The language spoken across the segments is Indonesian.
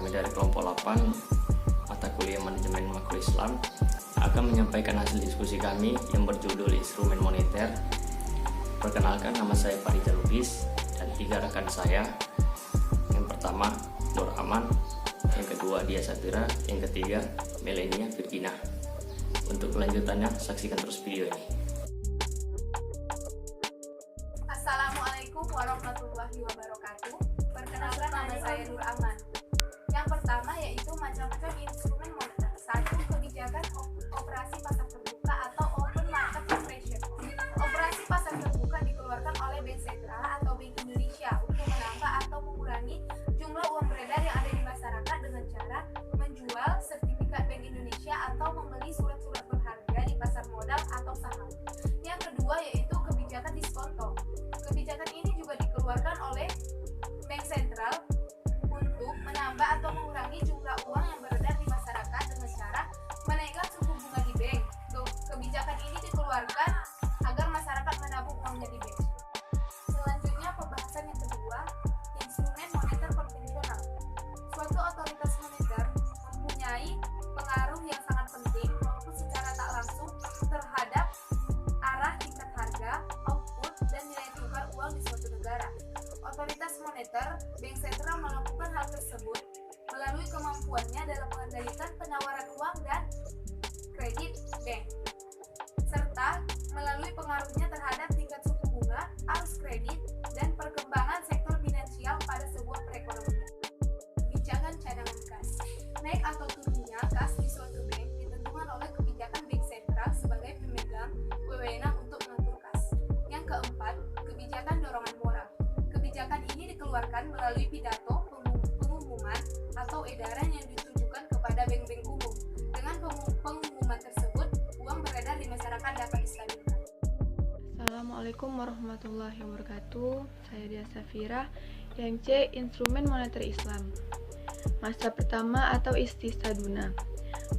Kami dari kelompok 8 mata kuliah manajemen makro Islam akan menyampaikan hasil diskusi kami yang berjudul instrumen moneter. Perkenalkan, nama saya Farija Lubis dan 3 rekan saya. Yang pertama Nur Aman, yang kedua Dia Safira, yang ketiga Melenia Virgina. Untuk kelanjutannya saksikan terus video ini. Assalamualaikum warahmatullahi wabarakatuh. Perkenalkan, nama saya Nur Aman. Yang pertama yaitu macam-macam instrumen moneter. 1. Kebijakan operasi pasar terbuka atau open market operation. Operasi pasar terbuka dikeluarkan oleh Bank Sentral atau Bank Indonesia untuk menambah atau mengurangi jumlah uang beredar yang ada di masyarakat dengan cara menjual sertifikat Bank Indonesia atau membeli surat-surat berharga di pasar modal atau saham. Yang kedua yaitu kebijakan diskonto. Kebijakan ini juga dikeluarkan oleh Bank Sentral untuk menambah atau mengurangi jumlah uang yang beredar di masyarakat dengan cara menaikkan suku bunga di bank. Kebijakan ini dikeluarkan agar masyarakat menabung uangnya di bank. Selanjutnya pembahasan yang kedua, instrumen moneter konvensional. Suatu otoritas moneter mempunyai pengaruh yang sangat penting walaupun secara tak langsung terhadap arah tingkat harga, output, dan nilai tukar uang di suatu negara. Otoritas moneter, Bank Sentral, melakukan hal tersebut melalui kemampuannya dalam mengendalikan penawaran uang dan kredit bank, serta melalui pengaruhnya terhadap tingkat suku bunga, arus kredit, dan perkembangan sektor finansial pada sebuah perekonomian. Kebijakan cadangan kas. Naik atau turunnya kas di suatu bank ditentukan oleh kebijakan Bank Sentral sebagai pemegang wewenang untuk mengatur kas. Yang keempat, kebijakan dorongan moral. Kebijakan ini dikeluarkan melalui pidato, pengumuman, atau edaran yang ditujukan kepada bank-bank umum. Dengan pengumuman tersebut, uang beredar di masyarakat dapat distabilkan. Assalamualaikum warahmatullahi wabarakatuh. Saya Dia Safira. Yang C, instrumen moneter Islam. Masa pertama atau Istisaduna.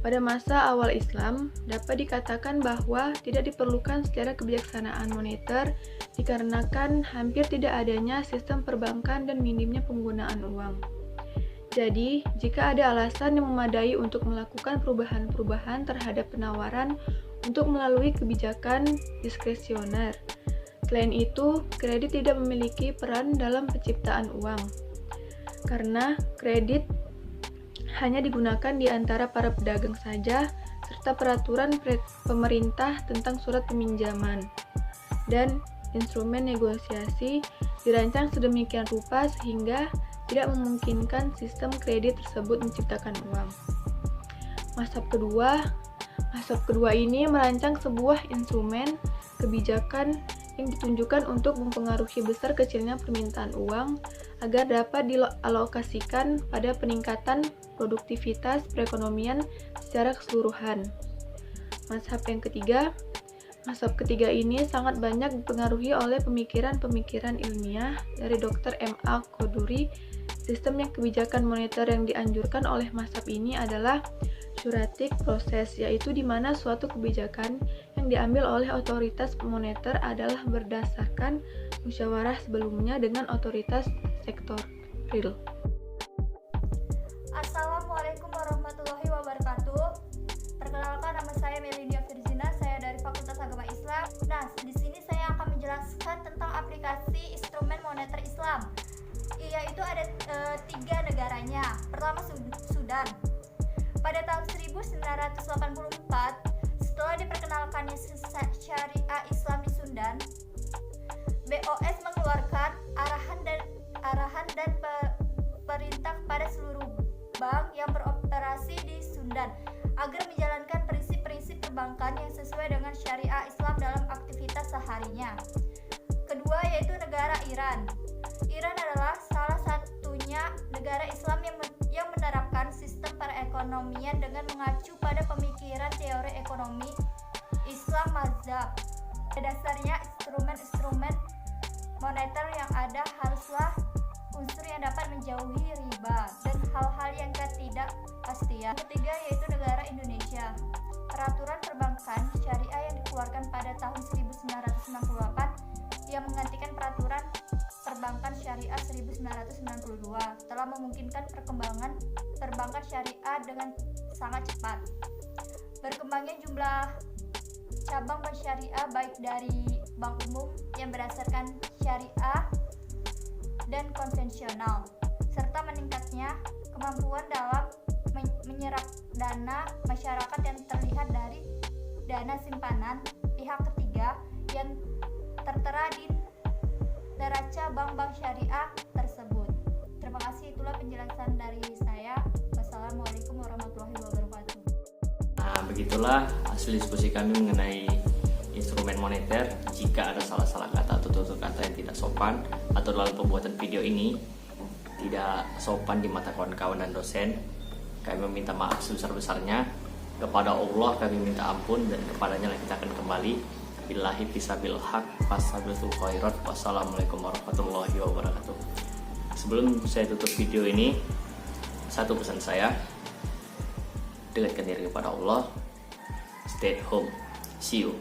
Pada masa awal Islam, dapat dikatakan bahwa tidak diperlukan secara kebijaksanaan moneter dikarenakan hampir tidak adanya sistem perbankan dan minimnya penggunaan uang. Jadi, jika ada alasan yang memadai untuk melakukan perubahan-perubahan terhadap penawaran untuk melalui kebijakan diskresioner. Selain itu, kredit tidak memiliki peran dalam penciptaan uang, karena kredit hanya digunakan di antara para pedagang saja, serta peraturan pemerintah tentang surat peminjaman dan instrumen negosiasi dirancang sedemikian rupa sehingga tidak memungkinkan sistem kredit tersebut menciptakan uang. Mazhab kedua ini merancang sebuah instrumen kebijakan yang ditunjukkan untuk mempengaruhi besar kecilnya permintaan uang agar dapat dialokasikan pada peningkatan produktivitas perekonomian secara keseluruhan. Mazhab ketiga ini sangat banyak dipengaruhi oleh pemikiran-pemikiran ilmiah dari Dr. M.A. Quduri. Sistem yang kebijakan moneter yang dianjurkan oleh mazhab ini adalah syuratik proses, yaitu di mana suatu kebijakan yang diambil oleh otoritas moneter adalah berdasarkan musyawarah sebelumnya dengan otoritas sektor real. Assalamualaikum warahmatullahi wabarakatuh. Perkenalkan, nama saya Melenia Virgina, saya dari Fakultas Agama Islam. Nah, di sini saya akan menjelaskan tentang aplikasi instrumen moneter Islam. Yaitu ada 3 negaranya. Pertama Sudan. Pada tahun 1984, setelah diperkenalkannya syariah Islam di Sudan, BOS mengeluarkan arahan dan perintah pada seluruh bank yang beroperasi di Sudan agar menjalankan prinsip-prinsip perbankan yang sesuai dengan syariah Islam dalam aktivitas seharinya. Kedua yaitu negara Iran. Iran adalah salah satunya negara Islam yang menerapkan sistem perekonomian dengan mengacu pada pemikiran teori ekonomi Islam mazhab. Pada dasarnya, instrumen-instrumen moneter yang ada haruslah unsur yang dapat menjauhi riba dan hal-hal yang ketidakpastian. Ketiga yaitu negara Indonesia. Peraturan perbankan syariah yang dikeluarkan pada tahun 1968 yang menggantikan peraturan perbankan syariah Syariah 1992 telah memungkinkan perkembangan perbankan syariah dengan sangat cepat. Berkembangnya jumlah cabang bank syariah baik dari bank umum yang berdasarkan syariah dan konvensional, serta meningkatnya kemampuan dalam menyerap dana masyarakat yang terlihat dari dana simpanan pihak ketiga yang tertera di neraca bank-bank syariah tersebut. Terima kasih, itulah penjelasan dari saya. Wassalamualaikum warahmatullahi wabarakatuh. Nah, begitulah hasil diskusi kami mengenai instrumen moneter. Jika ada salah-salah kata atau tutur kata yang tidak sopan atau dalam pembuatan video ini tidak sopan di mata kawan-kawan dan dosen, kami meminta maaf sebesar-besarnya. Kepada Allah kami minta ampun, dan kepadanya lah kita akan kembali. Billahi fisabil haq fasabitul khairat. Wassalamualaikum warahmatullahi wabarakatuh. Sebelum saya tutup video ini, satu pesan saya: dekatkan diri kepada Allah, stay at home, see you.